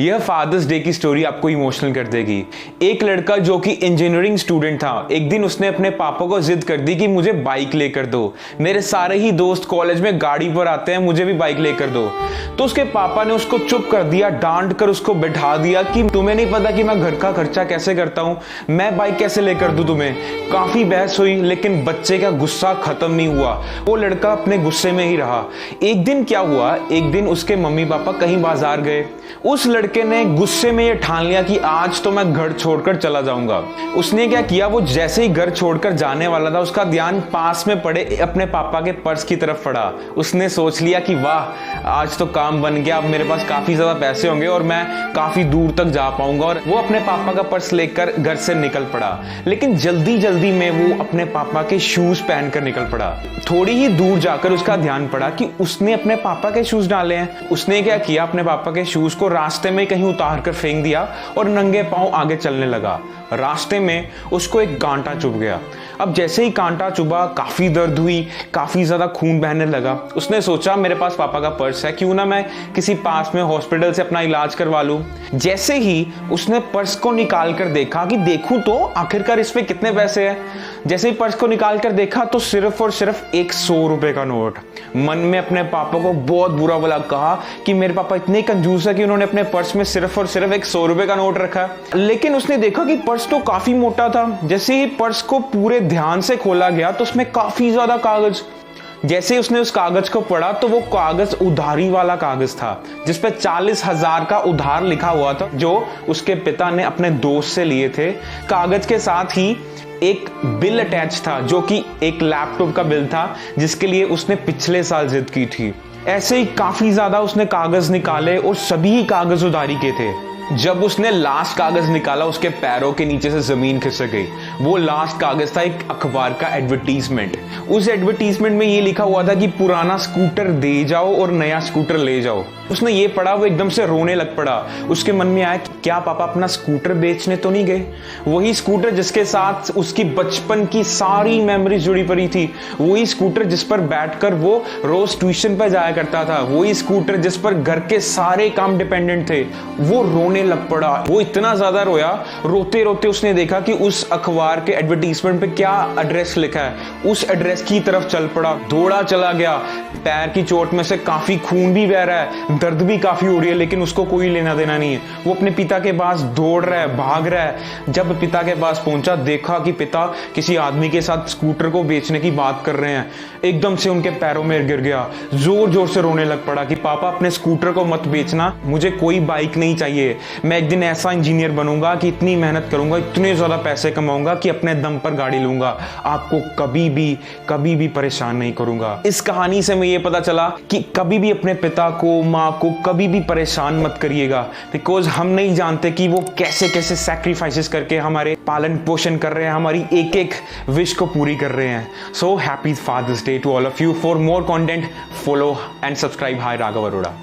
यह fathers day की story आपको इमोशनल कर देगी। एक लड़का जो कि इंजीनियरिंग स्टूडेंट था, एक दिन उसने अपने पापा को जिद कर दी कि मुझे बाइक लेकर दो, मेरे सारे ही दोस्त कॉलेज में गाड़ी पर आते हैं, मुझे भी बाइक लेकर दो। तो उसके पापा ने उसको चुप कर दिया, डांट कर उसको बैठा दिया कि तुम्हें नहीं पता कि मैं घर का खर्चा कैसे करता हूं, मैं बाइक कैसे लेकर दूं तुम्हें। काफी बहस हुई लेकिन बच्चे का गुस्सा खत्म नहीं हुआ, वो लड़का अपने गुस्से में ही रहा। एक दिन क्या हुआ, एक दिन उसके मम्मी पापा कहीं बाजार गए। उस लड़के ने गुस्से में ये ठान लिया कि आज तो मैं घर छोड़कर चला जाऊंगा। उसने क्या किया, वो जैसे ही घर छोड़कर जाने वाला था, उसका ध्यान पास में पड़े अपने पापा के पर्स की तरफ पड़ा। उसने सोच लिया कि वाह, आज तो काम बन गया, अब मेरे पास काफी ज्यादा पैसे होंगे और मैं काफी दूर तक जा पाऊंगा। और वो अपने पापा का पर्स लेकर घर से निकल पड़ा। लेकिन जल्दी जल्दी में वो अपने पापा के शूज पहनकर निकल पड़ा। थोड़ी ही दूर जाकर उसका ध्यान पड़ा कि उसने अपने पापा के शूज डाले हैं। उसने क्या किया, अपने पापा के शूज को रास्ते में कहीं उतार कर फेंक दिया और नंगे पांव आगे चलने लगा। रास्ते में उसको एक कांटा चुभ गया। अब जैसे ही कांटा चुभा, काफी दर्द हुई, काफी ज्यादा खून बहने लगा। उसने सोचा मेरे पास पापा का पर्स है, क्यों ना मैं किसी पास में हॉस्पिटल से अपना इलाज करवा लूं। जैसे ही उसने पर्स को निकाल कर देखा कि देखूं तो आखिरकार इसमें कितने पैसे हैं। जैसे ही पर्स को निकाल कर देखा तो सिर्फ और सिर्फ एक 100 रुपए का नोट। मन में अपने पापा को बहुत बुरा भला कहा कि मेरे पापा इतने कंजूस है कि उन्होंने अपने पर्स में सिर्फ और सिर्फ एक 100 रुपए का नोट रखा। लेकिन उसने देखा कि पर्स तो काफी मोटा था। जैसे ही पर्स को पूरे ध्यान से खोला गया तो उसमें काफी ज्यादा कागज। जैसे उसने उस कागज को पढ़ा तो वो कागज उधारी वाला कागज था, जिसपे 40,000 का उधार लिखा हुआ था, जो उसके पिता ने अपने दोस्त से लिए थे। कागज के साथ ही एक बिल अटैच था, जो कि एक लैपटॉप का बिल था, जिसके लिए उसने पिछले साल जिद की थी। ऐसे ही काफी ज्यादा उसने कागज निकाले और सभी कागज उधारी के थे। जब उसने लास्ट कागज निकाला, उसके पैरों के नीचे से जमीन खिसक गई। वो लास्ट कागज था एक अखबार का एडवर्टीजमेंट। उस एडवर्टीजमेंट में ये लिखा हुआ था कि पुराना स्कूटर दे जाओ और नया स्कूटर ले जाओ। उसने ये पढ़ा, वो एकदम से रोने लग पड़ा। उसके मन में आया कि क्या पापा अपना स्कूटर बेचने तो नहीं गए? वही स्कूटर जिसके साथ उसकी बचपन की सारी मेमोरीज जुड़ी पड़ी थी, वही स्कूटर जिस पर बैठकर वो रोज ट्यूशन पर जाया करता था, वही स्कूटर जिस पर घर के सारे काम डिपेंडेंट थे। वो रोने लग पड़ा। वो इतना ज्यादा रोया, रोते रोते उसने देखा कि उस अखबार के एडवर्टीजमेंट पे क्या एड्रेस लिखा है। उस एड्रेस की तरफ चल पड़ा, दौड़ा चला गया। पैर की चोट में से काफी खून भी बह रहा है, दर्द भी काफी हो रही है, लेकिन उसको कोई लेना देना नहीं है। वो अपने पिता के पास दौड़ रहा है, भाग रहा है। जब पिता के पास पहुंचा, देखा कि पिता किसी आदमी के साथ स्कूटर को बेचने की बात कर रहे हैं। एकदम से उनके पैरों में गिर गया, जोर जोर से रोने लग पड़ा कि पापा अपने स्कूटर को मत बेचना, मुझे कोई बाइक नहीं चाहिए। मैं एक दिन ऐसा इंजीनियर बनूंगा कि इतनी मेहनत करूंगा, इतने ज्यादा पैसे कमाऊंगा कि अपने दम पर गाड़ी लूंगा, आपको कभी भी परेशान नहीं करूंगा। इस कहानी से मैं ये पता चला कि कभी भी अपने पिता को, माँ को कभी भी परेशान मत करिएगा, बिकॉज हम नहीं जानते कि वो कैसे कैसे सैक्रिफाइसेस करके हमारे पालन पोषण कर रहे हैं, हमारी एक एक विश को पूरी कर रहे हैं। So happy Father's Day to all of you. For more content, follow and subscribe hi Raghav Arora.